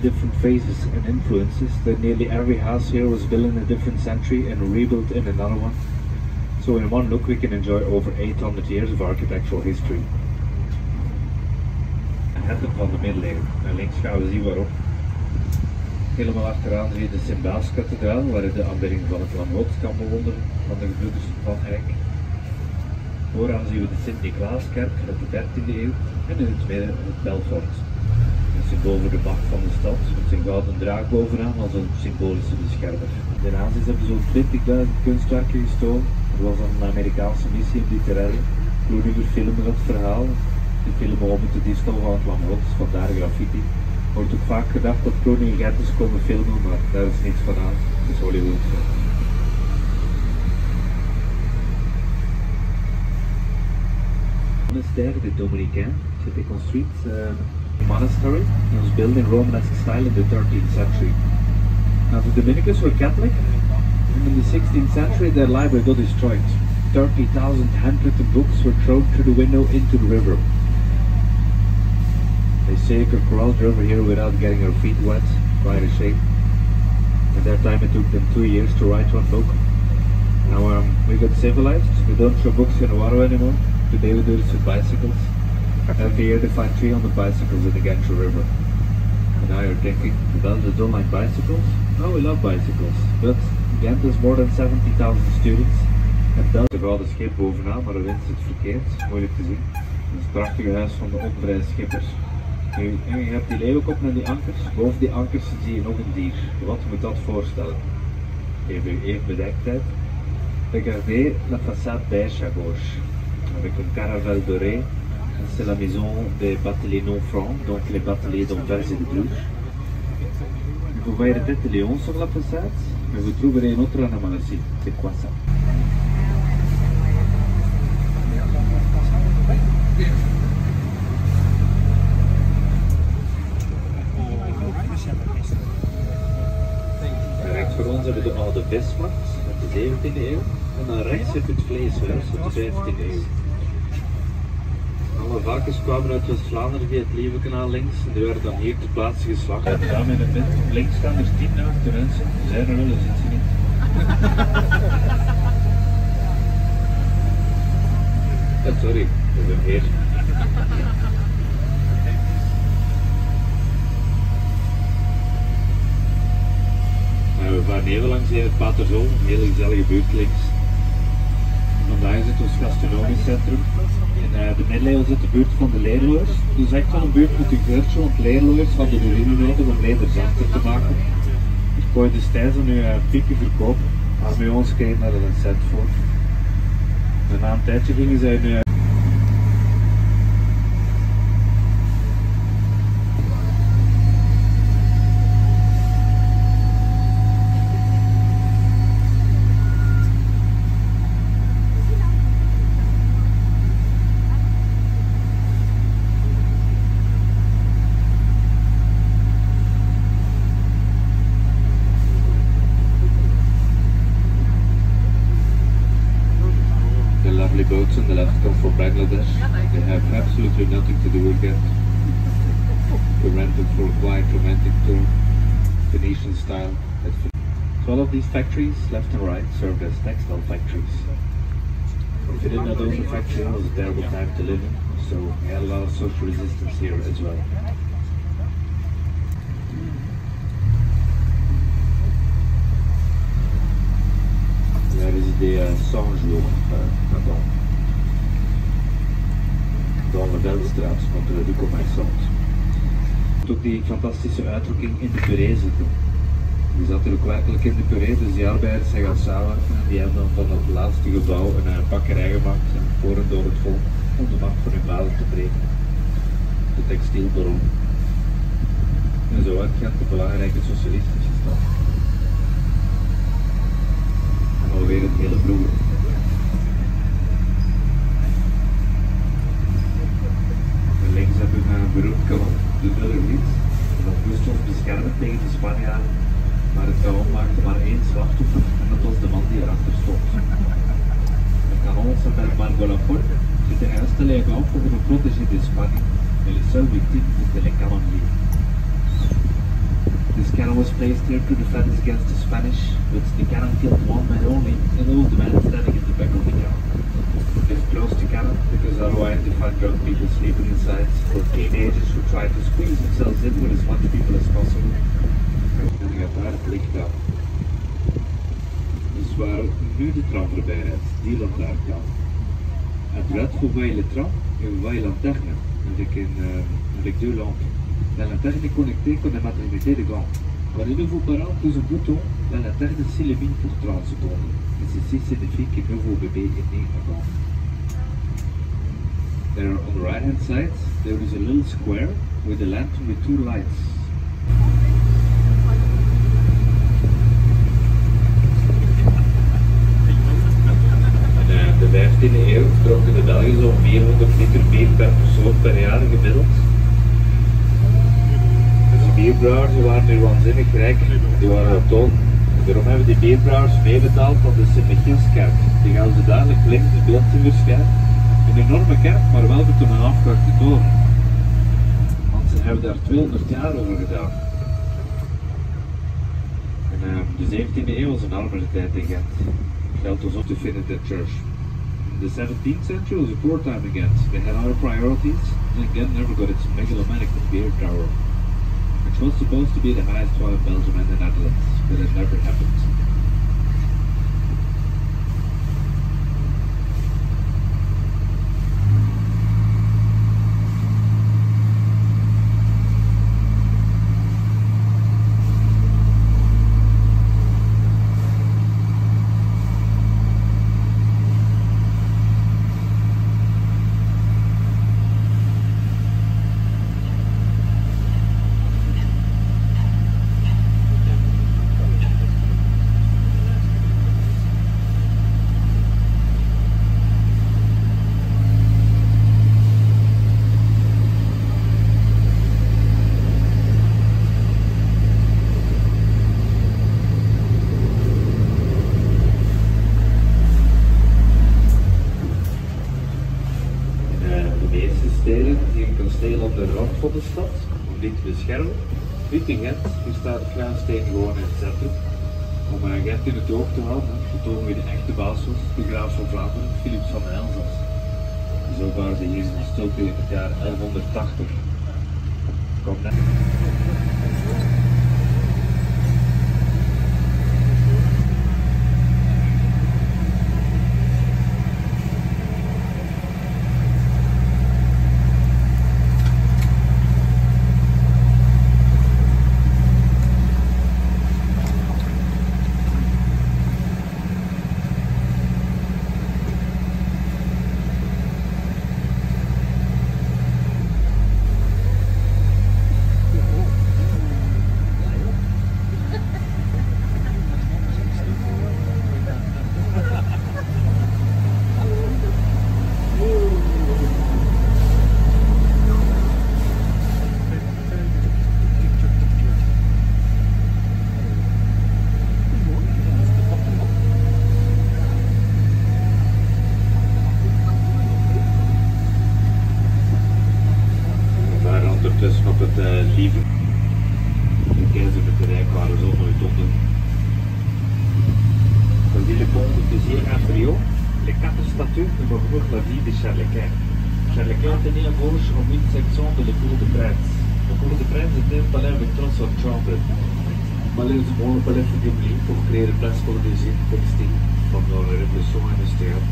Different phases and influences, that nearly every house here was built in a different century and rebuilt in another one. So in one look we can enjoy over 800 years of architectural history. Het van de middeleeuwen. En links gaan we zien waarom. Helemaal achteraan zie je de Sint-Baaskathedraal, waar je de aanbidding van het Lam Gods kan bewonderen van de gebroeders van Eyck. Vooraan zien we de Sint-Niklaaskerk uit de 13e eeuw en in het midden het Belfort. Een symbool voor de macht van de stad, met zijn gouden draak bovenaan als een symbolische beschermer. De nazi's hebben zo'n 20.000 kunstwerken gestolen. Er was een Amerikaanse missie om die te redden. Clooney verfilmde dat verhaal. De film om de diefstal van het Lam Gods, vandaar graffiti. Er wordt ook vaak gedacht dat Clooney in Gent is komen filmen, maar daar is niets van aan. Het is Hollywood. Monastère des Dominicains, c'était construit monastery. It was built in Romanesque style in the 13th century. Now the Dominicans were Catholic, and in the 16th century their library got destroyed. 30,000 handwritten books were thrown through the window into the river. They say you could cross the river here without getting your feet wet, quite a shame. At that time it took them 2 years to write one book. Now we got civilized, we don't throw books in the water anymore. Today we do this with bicycles. Every year they find 300 bicycles in the Gantry River. And now you're thinking, the Belgians don't like bicycles? No, we love bicycles. But Ghent has more than 70,000 students. En België is een gouden schip bovenaan, maar de wind zit verkeerd. Moeilijk te zien. Het is het prachtige huis van de onvrije schippers. Je hebt die leeuwenkop en die ankers. Boven die ankers zie je nog een dier. Wat moet dat voorstellen? Even bedektheid. Regardez la façade beige à gauche. Avec une caravelle dorée. C'est la maison des bateliers non francs, donc les bateliers d'Anvers et de Bruges. Vous voyez la tête de Léon sur la façade, mais vous trouverez une autre anomalie. C'est quoi ça? Rechts voor ons hebben we de oude vismarkt uit de 17e eeuw en dan rechts zit het vleeshuis uit de 15e eeuw. Alle varkens kwamen uit West-Vlaanderen via het Leeuwenkanaal links en die werden dan hier ter plaatse geslacht. Ja, de dame in het midden, links staan er 10 naakte mensen. Ze zijn er wel, dat ziet ze niet. Ja, sorry, dat is een heer. We varen even langs hier het Paterzool, een hele gezellige buurt links. Vandaag zit ons gastronomisch centrum. In de middeleeuwen zit de buurt van de leerloers. Dus echt wel een buurt met een geurtje, want leerloers hadden urine nodig om leder zachter te maken. Dus kon je destijds aan je pieken verkopen, maar bij ons kregen daar een cent voor. En na een tijdje gingen zij nu boats on the left come from Bangladesh. They have absolutely nothing to do with Ghent. We rent them for a quiet romantic tour, Venetian style. So all of these factories, left and right, served as textile factories. If you did not own the factory, it was a terrible time to live in, so we had a lot of social resistance here as well. Daar is de Saint-Jean, pardon. Dans de Velstraat, contre de commerçant. Ook die fantastische uitdrukking in de puree zitten. Die zat er ook werkelijk in de puree, dus die arbeiders zijn gaan samenwerken en die hebben dan van het laatste gebouw een bakkerij gemaakt en voeren door het volk om de macht van hun bazen te breken. De textielbaron. En zo uit Gent de belangrijke socialistische stad. En alweer het hele bloemen. En links hebben we een beroemd kanon, de Dullerlied. Dat moest ons beschermen tegen de Spanjaarden. Maar het kanon maakte maar één slachtoffer en dat was de man die erachter stond. Le canon s'appelle Margot Laporte. C'était installé à Gand pour nous protéger d'Espagne. Mais le seul victime était les canonniers. This cannon was placed here to defend us against the Spanish, but the cannon killed one man only, and all the men standing in the back of the cannon. Live close to cannon, because otherwise you find drunk people sleeping inside, or teenagers who try to squeeze themselves in with as much people as possible. En je gaat daar het licht aan. Dus waar nu de tram voorbij rijdt, die lantaarnkant. À droite, vous voyez le tram et vous voyez lanterne avec deux lampes. La lanterne est connectée con la maternité de Gand. Quand un nouveau parent pousse un bouton, la lanterne s'illumine pour 30 secondes. Et ceci signifie qu'un nouveau bébé est né à Gand. There, on the right hand side, there is a little square with a lantern with two lights. In de 15e eeuw dronken de Belgen zo'n 400 liter bier per persoon per jaar gemiddeld. Dus die bierbrouwers waren nu waanzinnig rijk, die waren op toon. Daarom hebben die bierbrouwers meebetaald van de Sint-Michielskerk. Die gaan ze dadelijk blind in beeld te verschijnen. Een enorme kerk, maar wel met een afgehakte toren. Want ze hebben daar 200 jaar over gedaan. En de 17e eeuw was een armere tijd in Gent. Geld was op te vinden in the church. In the 17th century was a poor time in Ghent. They had other priorities, and Ghent never got its megalomaniac beer tower, which was supposed to be the highest one in Belgium and the Netherlands, but it never happened. Kasteel op de rand van de stad, om die te beschermen. Niet in Gent, hier staat de Kruissteen gewoon in het centrum. Om Gent in het oog te houden, vertonen wie de echte baas was, de graaf van Vlaanderen, Philips van Elzas. Zo waren ze hier stilte in het jaar 1180. Kom net. Ondertussen op het Lieve. De keizer met de Rijk waren zo nooit onder. Voici le pont de Tézier inférieur, les 4 statues ne recouvrent la vie de Charles Quint. Charles Quint tenait à gauche en une section de la Cour de Prince. La Cour de Prince était un palais avec 3 sortes de chambres. Malheureusement, le palais fut démoli pour créer de place pour des usines textiles pendant la révolution industrielle.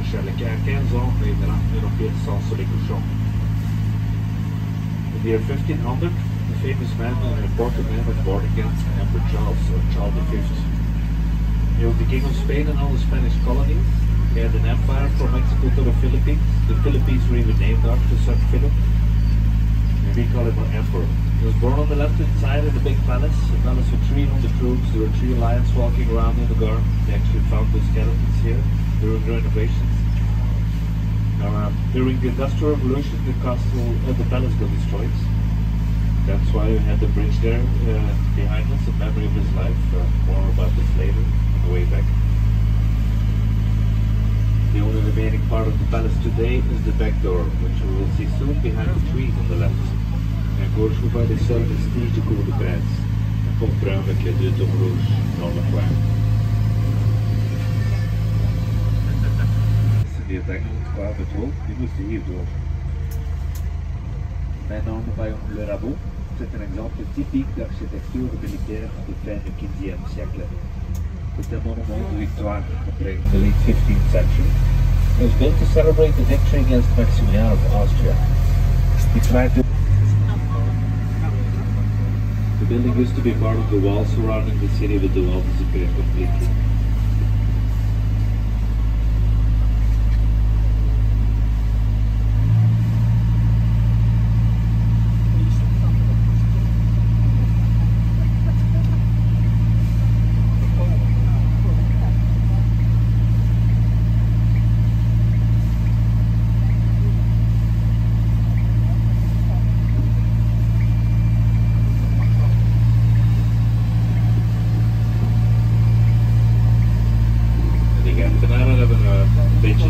Charles Quint a 15 ans et il n'a empire sans sur les couchons. In the year 1500, the famous man and important man was born against Emperor Charles, or Charles V. He was the king of Spain and all the Spanish colonies. He had an empire from Mexico to the Philippines. The Philippines were even named after St. Philip. And we call him an emperor. He was born on the left-hand side of the big palace, a palace with 300 rooms. There were 3 lions walking around in the garden. They actually found the skeletons here during the renovations. During the Industrial Revolution, the palace got destroyed. That's why we had the bridge there behind us, in memory of his life. More about this later, on the way back. The only remaining part of the palace today is the back door, which we will see soon behind the trees on the left. And Gorge by the Seul Vestige de Cour de Prince. Bruin met de Tom Rouge dans le coin. Die het Engeland kwamen door, die moesten hier door. Mijn naam bij Le Rabot, c'est un exemple typique d'architecture militaire de fin du 15e siècle. C'est un monument de victoire après the late 15th century. It was built to celebrate the victory against Maximilian of Austria. He tried to The building used to be part of the wall surrounding the city, but the wall disappeared completely.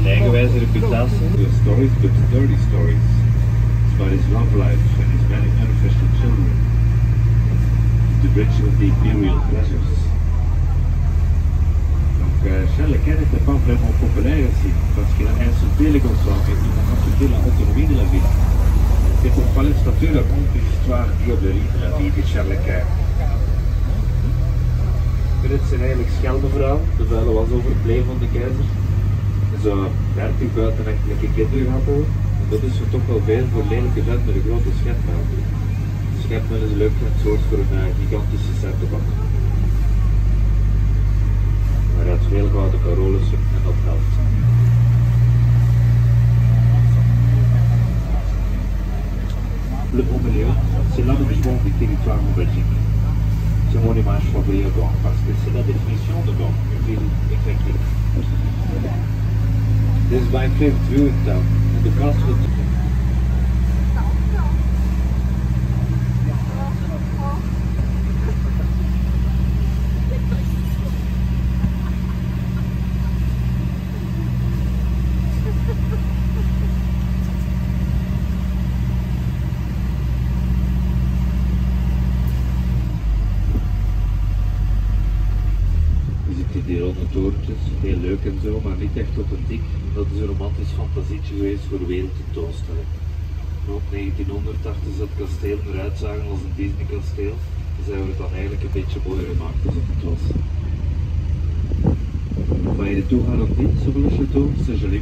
Eigenwijze reputatie. The stories, but dirty stories. It's about his love life and his many unofficial children. The bridge of the imperial pleasures. Donc, Charles Leclerc n'était pas vraiment populaire ici, parce qu'il a insulté les Gonçalves et il a insulté l'autonomie de la ville. C'est pourquoi le statut raconte une histoire diabolique de la vie de Charles Leclerc. Dit zijn eigenlijk scheldenverhaal. De vuile was overbleven van de keizer. Zo 30 buitenechtelijke kinderen gehad hebben. En dat is toch wel veel voor lelijke vent met een grote schepmel. De schepmel is leuk en soort voor een gigantische centenbak. Maar hij had veel gouden Carolussen en dat helpt. Le Haut-Milieu, c'est l'aménagement du territoire en Belgique. C'est mon image favorite à Gand, parce que c'est la définition de Gand, une ville éclectique. This is my favorite view in town, and the castle. Die ronde torentjes, heel leuk en zo, maar niet echt authentiek. Dat is een romantisch fantasietje geweest voor de wereld tentoonstelling. Rond 1900 dachten ze dat kastelen eruit zagen als een Disney kasteel. Dus hebben we het dan eigenlijk een beetje mooier gemaakt als het was. Enfin, il est tout ralenti sur le château, c'est joli.